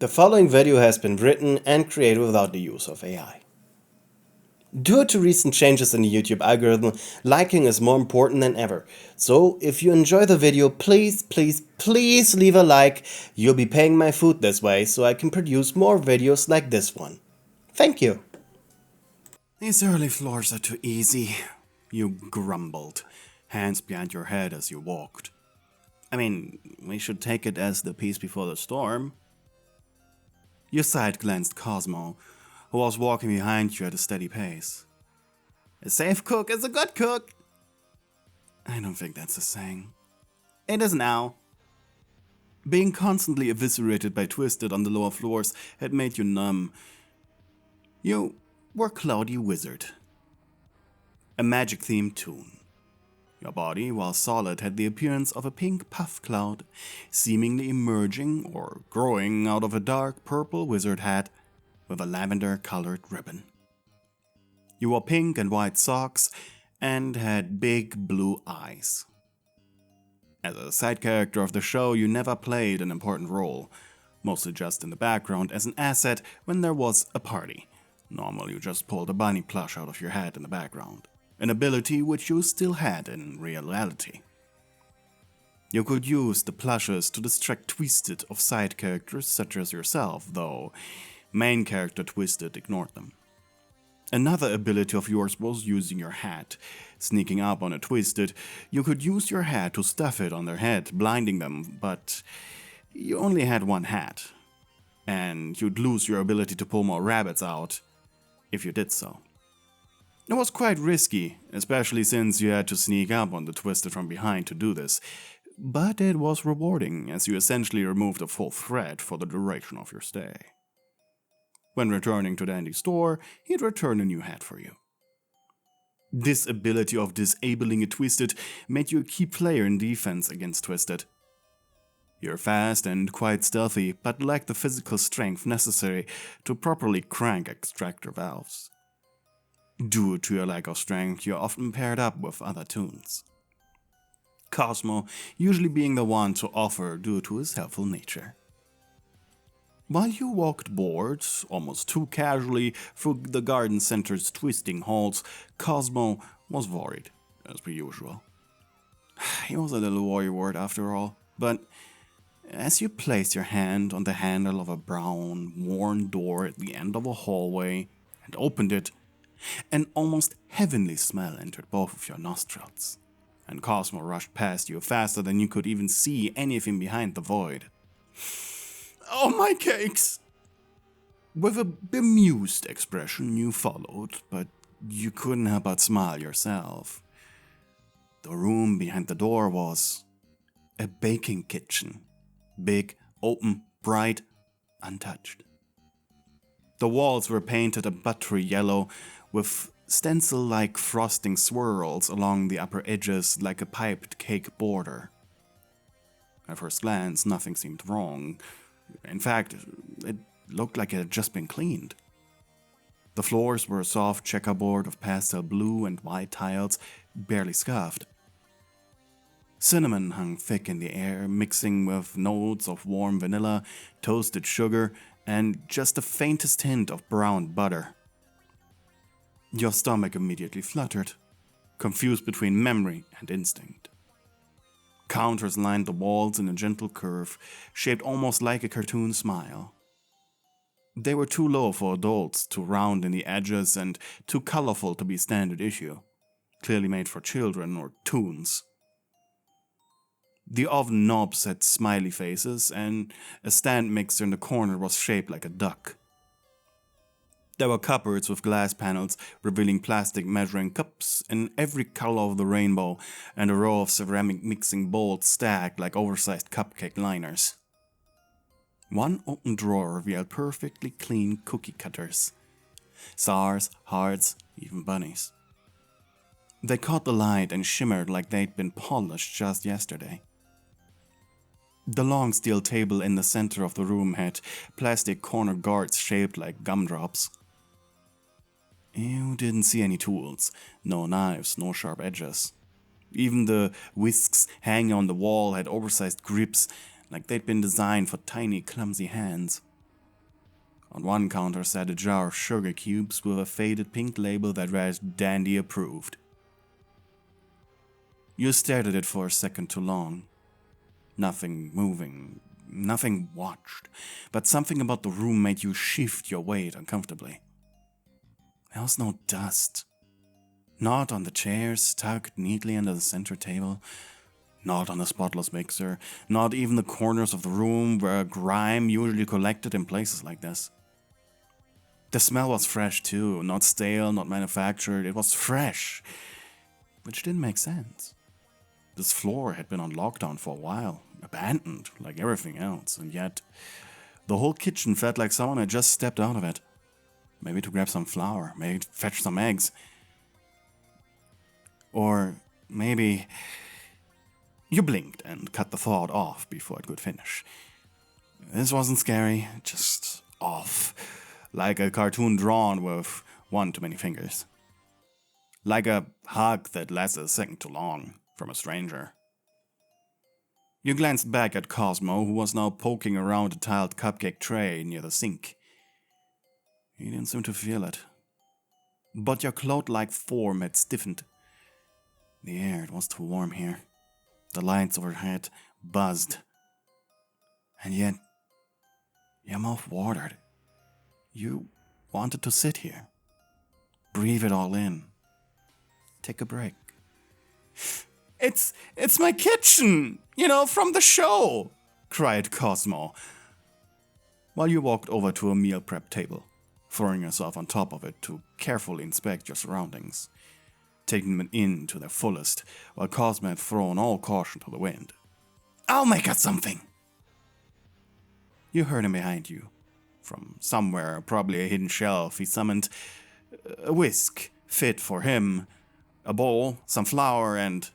The following video has been written and created without the use of AI. Due to recent changes in the YouTube algorithm, liking is more important than ever. So if you enjoy the video, please leave a like. You'll be paying my food this way so I can produce more videos like this one. Thank you. These early floors are too easy, you grumbled, hands behind your head as you walked. I mean, we should take it as the peace before the storm. You side-glanced Cosmo, who was walking behind you at a steady pace. A safe cook is a good cook. I don't think that's a saying. It is now. Being constantly eviscerated by Twisted on the lower floors had made you numb. You were Cloudy Wizard. A magic-themed tune. Your body, while solid, had the appearance of a pink puff cloud, seemingly emerging or growing out of a dark purple wizard hat with a lavender-colored ribbon. You wore pink and white socks and had big blue eyes. As a side character of the show, you never played an important role, mostly just in the background as an asset when there was a party. Normally you just pulled a bunny plush out of your hat in the background. An ability which you still had in reality. You could use the plushes to distract Twisted of side characters such as yourself, though main character Twisted ignored them. Another ability of yours was using your hat. Sneaking up on a Twisted, you could use your hat to stuff it on their head, blinding them, but you only had one hat. And you'd lose your ability to pull more rabbits out if you did so. It was quite risky, especially since you had to sneak up on the Twisted from behind to do this, but it was rewarding as you essentially removed a full threat for the duration of your stay. When returning to the Andy store, he'd return a new hat for you. This ability of disabling a Twisted made you a key player in defense against Twisted. You're fast and quite stealthy, but lack the physical strength necessary to properly crank extractor valves. Due to your lack of strength, you're often paired up with other toons. Cosmo usually being the one to offer due to his helpful nature. While you walked bored, almost too casually, through the garden center's twisting halls, Cosmo was worried, as per usual. He was a little worrywart after all, but as you placed your hand on the handle of a brown, worn door at the end of a hallway and opened it, an almost heavenly smell entered both of your nostrils, and Cosmo rushed past you faster than you could even see anything behind the void. Oh, my cakes! With a bemused expression you followed, but you couldn't help but smile yourself. The room behind the door was a baking kitchen. Big, open, bright, untouched. The walls were painted a buttery yellow with stencil-like frosting swirls along the upper edges like a piped cake border. At first glance, nothing seemed wrong. In fact, it looked like it had just been cleaned. The floors were a soft checkerboard of pastel blue and white tiles, barely scuffed. Cinnamon hung thick in the air, mixing with notes of warm vanilla, toasted sugar, and just the faintest hint of browned butter. Your stomach immediately fluttered, confused between memory and instinct. Counters lined the walls in a gentle curve, shaped almost like a cartoon smile. They were too low for adults, too round in the edges, and too colorful to be standard issue, clearly made for children or toons. The oven knobs had smiley faces, and a stand mixer in the corner was shaped like a duck. There were cupboards with glass panels revealing plastic measuring cups in every color of the rainbow, and a row of ceramic mixing bowls stacked like oversized cupcake liners. One open drawer revealed perfectly clean cookie cutters. Stars, hearts, even bunnies. They caught the light and shimmered like they'd been polished just yesterday. The long steel table in the center of the room had plastic corner guards shaped like gumdrops. You didn't see any tools, no knives, no sharp edges. Even the whisks hanging on the wall had oversized grips, like they'd been designed for tiny, clumsy hands. On one counter sat a jar of sugar cubes with a faded pink label that read Dandy Approved. You stared at it for a second too long. Nothing moving, nothing watched, but something about the room made you shift your weight uncomfortably. There was no dust. Not on the chairs tucked neatly under the center table. Not on the spotless mixer. Not even the corners of the room where grime usually collected in places like this. The smell was fresh too, not stale, not manufactured. It was fresh, which didn't make sense. This floor had been on lockdown for a while, abandoned like everything else, and yet the whole kitchen felt like someone had just stepped out of it. Maybe to grab some flour, maybe to fetch some eggs. Or maybe... You blinked and cut the thought off before it could finish. This wasn't scary, just off. Like a cartoon drawn with one too many fingers. Like a hug that lasted a second too long from a stranger. You glanced back at Cosmo, who was now poking around a tiled cupcake tray near the sink. He didn't seem to feel it. But your cloud-like form had stiffened. The air, it was too warm here. The lights overhead buzzed. And yet, your mouth watered. You wanted to sit here. Breathe it all in. Take a break. It's my kitchen, from the show, cried Cosmo, while you walked over to a meal prep table, throwing yourself on top of it to carefully inspect your surroundings, taking them in to their fullest, while Cosmo had thrown all caution to the wind. I'll make us something! You heard him behind you. From somewhere, probably a hidden shelf, he summoned a whisk fit for him, a bowl, some flour, and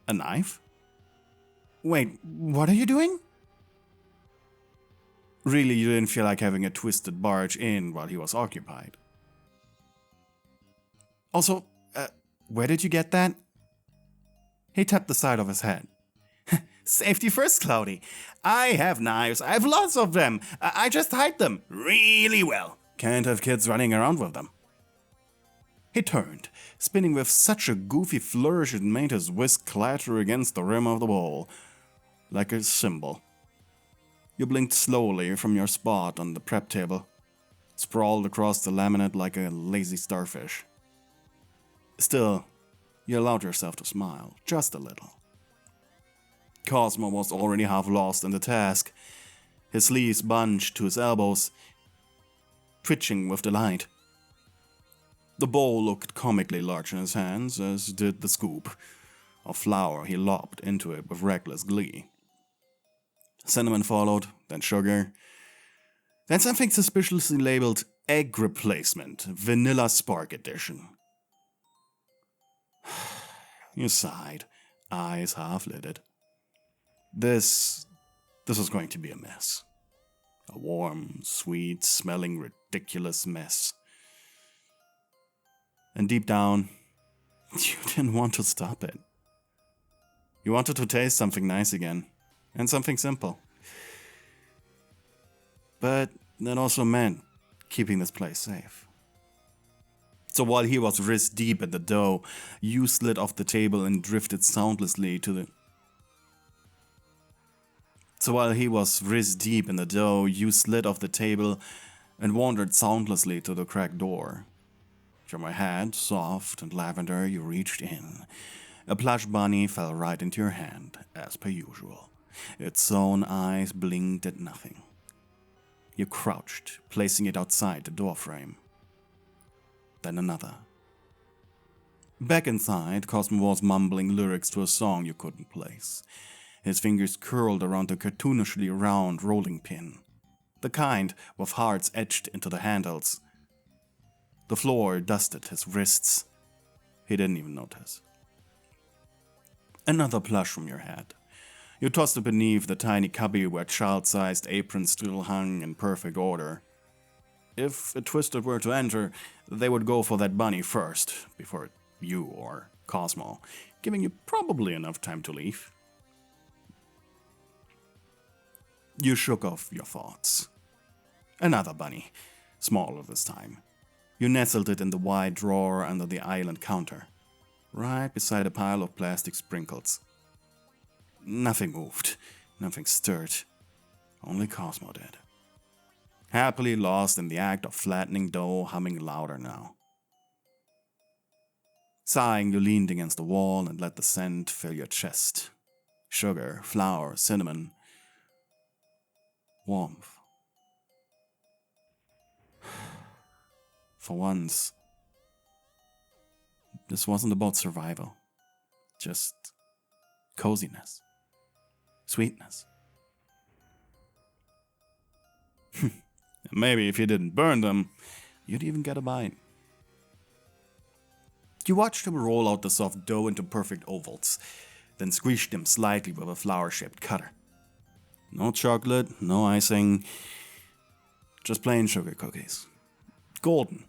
a knife? Wait, what are you doing? Really, you didn't feel like having a twisted barge in while he was occupied. Also, where did you get that? He tapped the side of his head. Safety first, Cloudy. I have knives. I have lots of them. I just hide them really well. Can't have kids running around with them. He turned, spinning with such a goofy flourish it made his whisk clatter against the rim of the bowl, like a cymbal. You blinked slowly from your spot on the prep table, sprawled across the laminate like a lazy starfish. Still, you allowed yourself to smile, just a little. Cosmo was already half lost in the task, his sleeves bunched to his elbows, twitching with delight. The bowl looked comically large in his hands, as did the scoop of flour he lobbed into it with reckless glee. Cinnamon followed, then sugar, then something suspiciously labeled Egg Replacement, Vanilla Spark Edition. You sighed, eyes half-lidded. This was going to be a mess. A warm, sweet-smelling, ridiculous mess. And deep down, you didn't want to stop it. You wanted to taste something nice again, and something simple. But that also meant keeping this place safe. So while he was wrist deep in the dough, you slid off the table and drifted soundlessly to the... So while he was wrist deep in the dough, you slid off the table and wandered soundlessly to the cracked door. From your hand, soft and lavender, you reached in. A plush bunny fell right into your hand, as per usual. Its own eyes blinked at nothing. You crouched, placing it outside the doorframe. Then another. Back inside, Cosmo was mumbling lyrics to a song you couldn't place. His fingers curled around the cartoonishly round rolling pin, the kind with hearts etched into the handles. The floor dusted his wrists. He didn't even notice. Another plush from your head. You tossed it beneath the tiny cubby where child-sized aprons still hung in perfect order. If a twisted were to enter, they would go for that bunny first, before you or Cosmo, giving you probably enough time to leave. You shook off your thoughts. Another bunny, smaller this time. You nestled it in the wide drawer under the island counter, right beside a pile of plastic sprinkles. Nothing moved, nothing stirred. Only Cosmo did. Happily lost in the act of flattening dough, humming louder now. Sighing, you leaned against the wall and let the scent fill your chest. Sugar, flour, cinnamon, warmth. For once, this wasn't about survival, just coziness, sweetness. Maybe if you didn't burn them, you'd even get a bite. You watched him roll out the soft dough into perfect ovals, then squeeze them slightly with a flower-shaped cutter. No chocolate, no icing, just plain sugar cookies. Golden.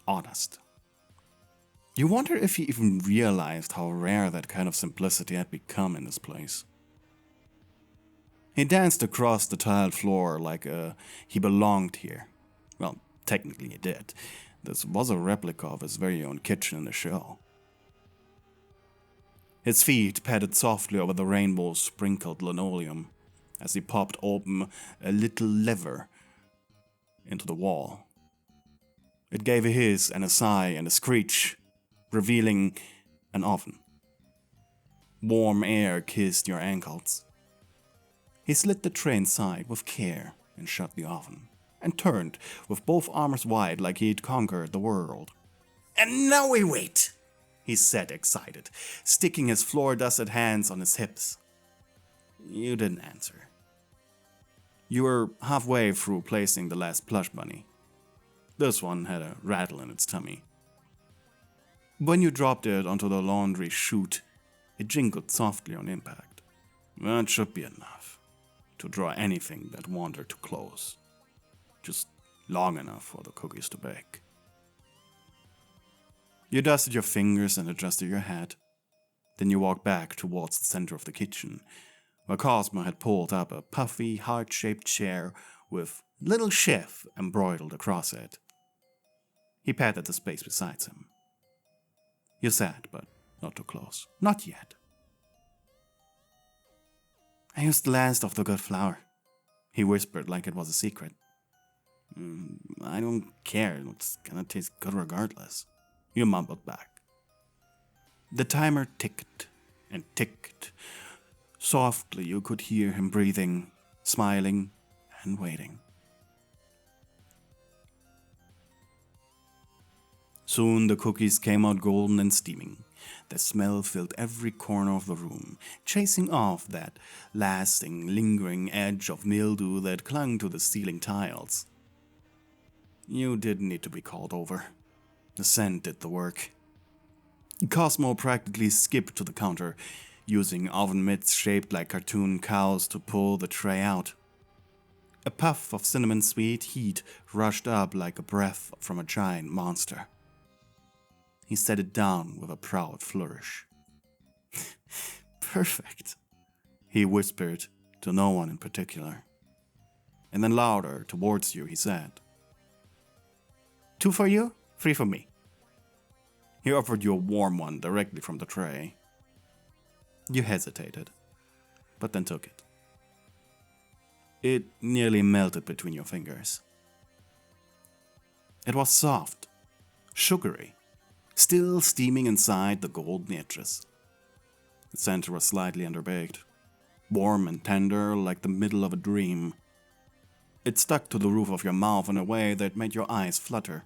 Honest. You wonder if he even realized how rare that kind of simplicity had become in this place. He danced across the tiled floor like he belonged here. Well, technically he did. This was a replica of his very own kitchen in the show. His feet padded softly over the rainbow-sprinkled linoleum as he popped open a little lever into the wall. It gave a hiss and a sigh and a screech, revealing an oven. Warm air kissed your ankles. He slid the tray inside with care and shut the oven, and turned with both arms wide like he'd conquered the world. "And now we wait," he said, excited, sticking his floor-dusted hands on his hips. You didn't answer. You were halfway through placing the last plush bunny. This one had a rattle in its tummy. When you dropped it onto the laundry chute, it jingled softly on impact. That should be enough to draw anything that wandered too close. Just long enough for the cookies to bake. You dusted your fingers and adjusted your hat. Then you walked back towards the center of the kitchen, where Cosmo had pulled up a puffy, heart-shaped chair with "Little Chef" embroidered across it. He patted the space beside him. You sat, but not too close. Not yet. "I used the last of the good flour," he whispered like it was a secret. "I don't care, it's gonna taste good regardless," you mumbled back. The timer ticked and ticked. Softly you could hear him breathing, smiling, and waiting. Soon the cookies came out golden and steaming. The smell filled every corner of the room, chasing off that lasting, lingering edge of mildew that clung to the ceiling tiles. You didn't need to be called over. The scent did the work. Cosmo practically skipped to the counter, using oven mitts shaped like cartoon cows to pull the tray out. A puff of cinnamon sweet heat rushed up like a breath from a giant monster. He set it down with a proud flourish. "Perfect," he whispered to no one in particular. And then louder towards you he said, "2 for you, 3 for me." He offered you a warm one directly from the tray. You hesitated, but then took it. It nearly melted between your fingers. It was soft, sugary, still steaming inside the golden edges. The center was slightly underbaked, warm and tender like the middle of a dream. It stuck to the roof of your mouth in a way that made your eyes flutter.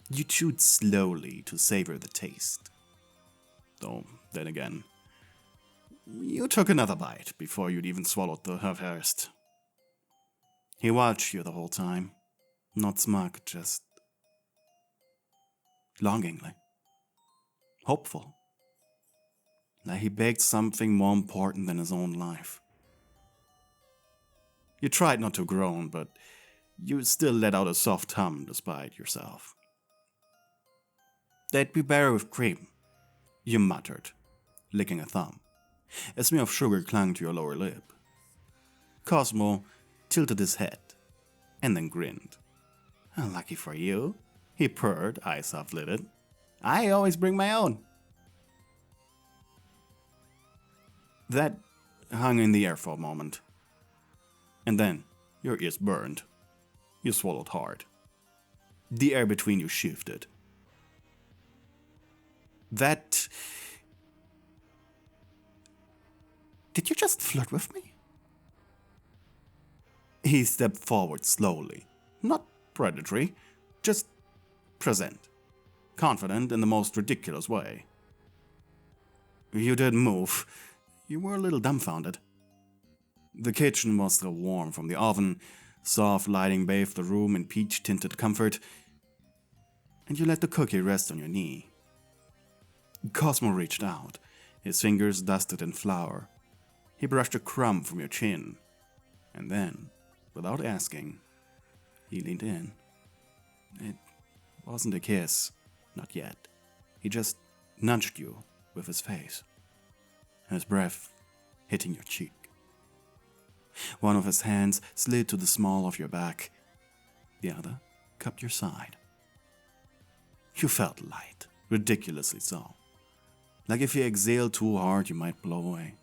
You chewed slowly to savor the taste. Though, then again, you took another bite before you'd even swallowed the first. He watched you the whole time, not smug, just longingly, hopeful, like he baked something more important than his own life. You tried not to groan, but you still let out a soft hum despite yourself. "They'd be better with cream," you muttered, licking a thumb. A smear of sugar clung to your lower lip. Cosmo tilted his head, and then grinned. Lucky for you, he purred, eyes half-lidded. I always bring my own. That hung in the air for a moment. And then your ears burned. You swallowed hard. The air between you shifted. That... Did you just flirt with me? He stepped forward slowly. Not predatory, just present. Confident in the most ridiculous way. You didn't move. You were a little dumbfounded. The kitchen was still warm from the oven. Soft lighting bathed the room in peach-tinted comfort. And you let the cookie rest on your knee. Cosmo reached out, his fingers dusted in flour. He brushed a crumb from your chin. And then, without asking, he leaned in. It wasn't a kiss, not yet. He just nudged you with his face, his breath hitting your cheek. One of his hands slid to the small of your back. The other cupped your side. You felt light, ridiculously so. Like if you exhaled too hard, you might blow away.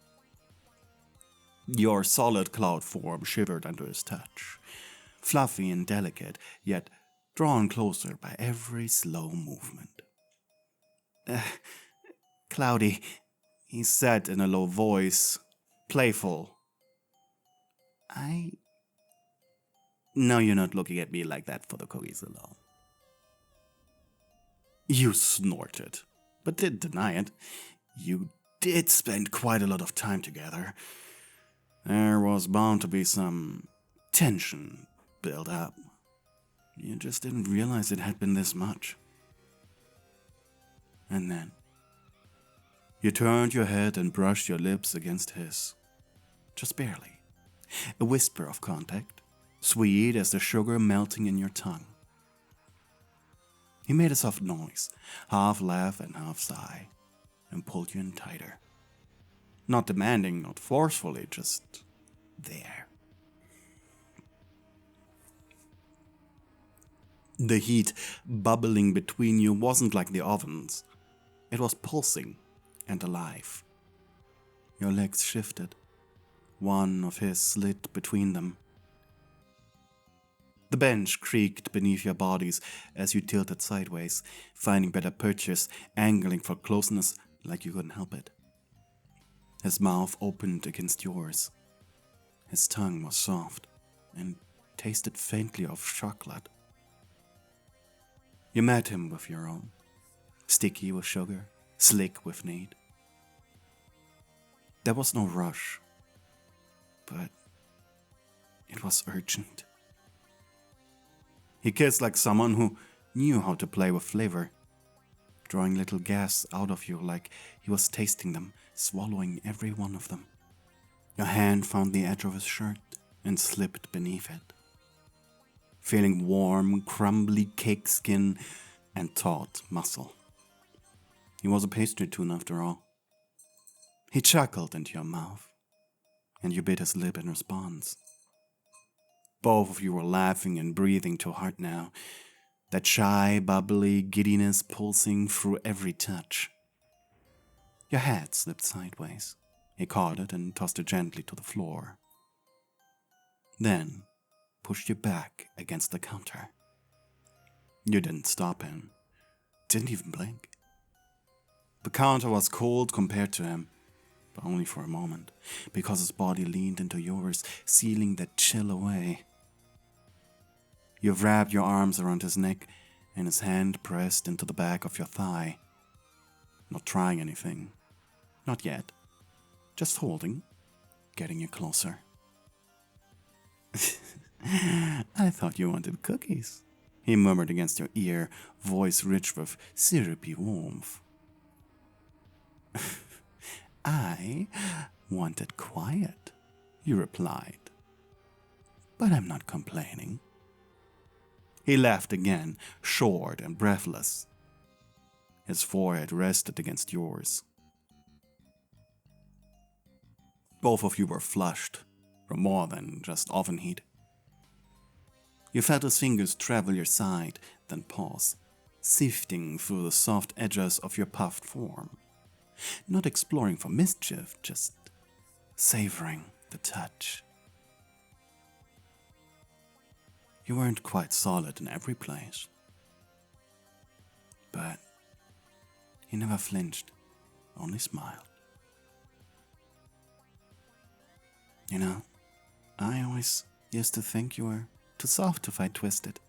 Your solid cloud form shivered under his touch, fluffy and delicate, yet drawn closer by every slow movement. Cloudy, he said in a low voice, playful. No, you're not looking at me like that for the cookies alone. You snorted, but didn't deny it. You did spend quite a lot of time together. There was bound to be some tension built up. You just didn't realize it had been this much. And then, you turned your head and brushed your lips against his. Just barely. A whisper of contact, sweet as the sugar melting in your tongue. He made a soft noise, half laugh and half sigh, and pulled you in tighter. Not demanding, not forcefully, just there. The heat bubbling between you wasn't like the ovens. It was pulsing and alive. Your legs shifted. One of his slid between them. The bench creaked beneath your bodies as you tilted sideways, finding better perches, angling for closeness like you couldn't help it. His mouth opened against yours. His tongue was soft and tasted faintly of chocolate. You met him with your own, sticky with sugar, slick with need. There was no rush, but it was urgent. He kissed like someone who knew how to play with flavor, drawing little gasps out of you like he was tasting them, swallowing every one of them. Your hand found the edge of his shirt and slipped beneath it, feeling warm, crumbly cake skin and taut muscle. He was a pastry tune after all. He chuckled into your mouth, and you bit his lip in response. Both of you were laughing and breathing too hard now, that shy, bubbly giddiness pulsing through every touch. Your head slipped sideways. He caught it and tossed it gently to the floor. Then pushed you back against the counter. You didn't stop him. Didn't even blink. The counter was cold compared to him, but only for a moment, because his body leaned into yours, sealing that chill away. You wrapped your arms around his neck, and his hand pressed into the back of your thigh. Not trying anything. Not yet. Just holding, getting you closer. I thought you wanted cookies, he murmured against your ear, voice rich with syrupy warmth. I wanted quiet, you replied. But I'm not complaining. He laughed again, short and breathless. His forehead rested against yours. Both of you were flushed from more than just oven heat. You felt his fingers travel your side, then pause, sifting through the soft edges of your puffed form. Not exploring for mischief, just savoring the touch. You weren't quite solid in every place, but he never flinched, only smiled. You know, I always used to think you were too soft to fight twisted,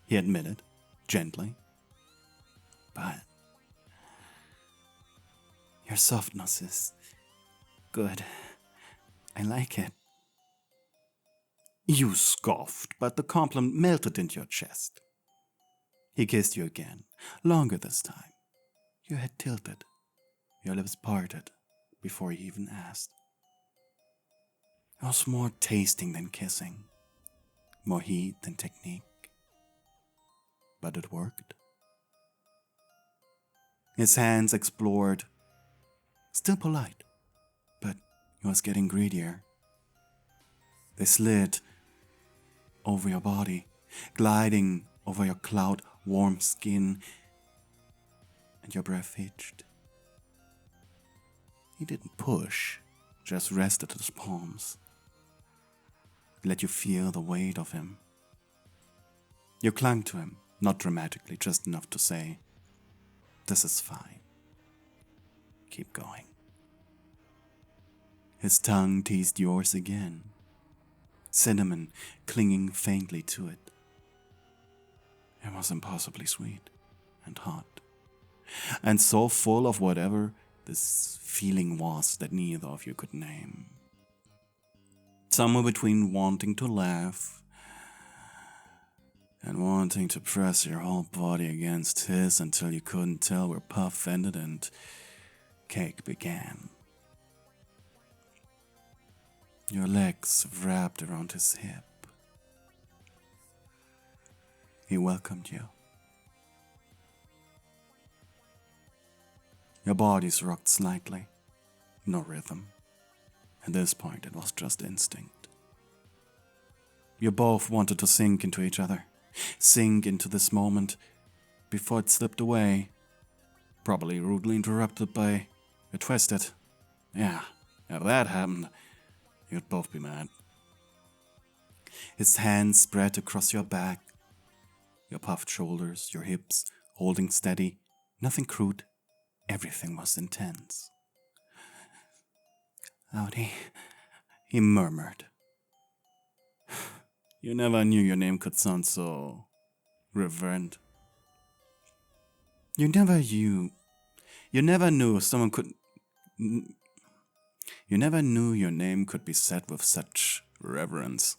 he admitted, gently. But your softness is good. I like it. You scoffed, but the compliment melted into your chest. He kissed you again, longer this time. Your head tilted, your lips parted, before he even asked. It was more tasting than kissing, more heat than technique. But it worked. His hands explored, still polite, but he was getting greedier. They slid over your body, gliding over your cloud-warm skin, and your breath hitched. He didn't push, just rested his palms. He let you feel the weight of him. You clung to him, not dramatically, just enough to say, "This is fine. Keep going." His tongue teased yours again, cinnamon clinging faintly to it. It was impossibly sweet and hot, and so full of whatever this feeling was that neither of you could name. Somewhere between wanting to laugh and wanting to press your whole body against his until you couldn't tell where puff ended and cake began. Your legs wrapped around his hip. He welcomed you. Your bodies rocked slightly, no rhythm. At this point, it was just instinct. You both wanted to sink into each other, sink into this moment before it slipped away, probably rudely interrupted by a twisted. Yeah, if that happened, you'd both be mad. His hands spread across your back, your puffed shoulders, your hips, holding steady. Nothing crude, everything was intense. "Howdy," he murmured. You never knew your name could sound so reverent. You never knew someone could. You never knew your name could be said with such reverence.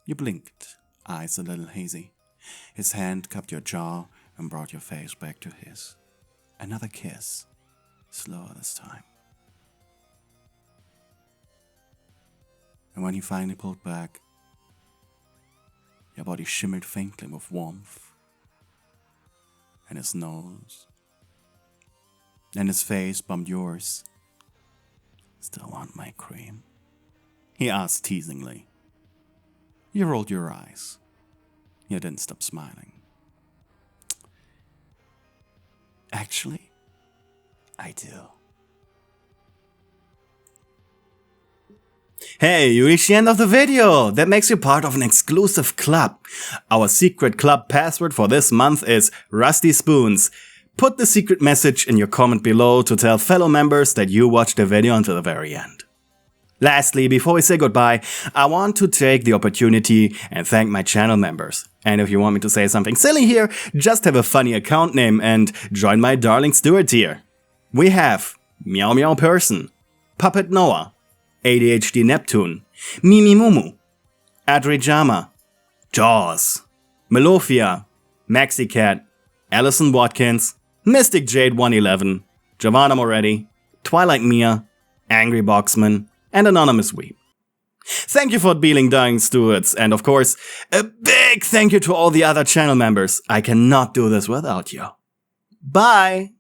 You blinked, eyes a little hazy. His hand cupped your jaw and brought your face back to his. Another kiss, slower this time. And when he finally pulled back, your body shimmered faintly with warmth. And his nose. And his face bumped yours. "Still want my cream?" he asked teasingly. You rolled your eyes. You didn't stop smiling. "Actually, I do." Hey, you reached the end of the video! That makes you part of an exclusive club. Our secret club password for this month is Rusty Spoons. Put the secret message in your comment below to tell fellow members that you watched the video until the very end. Lastly, before we say goodbye, I want to take the opportunity and thank my channel members. And if you want me to say something silly here, just have a funny account name and join my darling Steward tier. We have Meow Meow Person, Puppet Noah, ADHD Neptune, Mimi Mumu, Adrijama, Jaws, Melofia, Maxicat, Alison Watkins, Mystic Jade 111, Giovanna Moretti, Twilight Mia, Angry Boxman, and Anonymous Weep. Thank you for being darling stewards, and of course, a big thank you to all the other channel members. I cannot do this without you. Bye!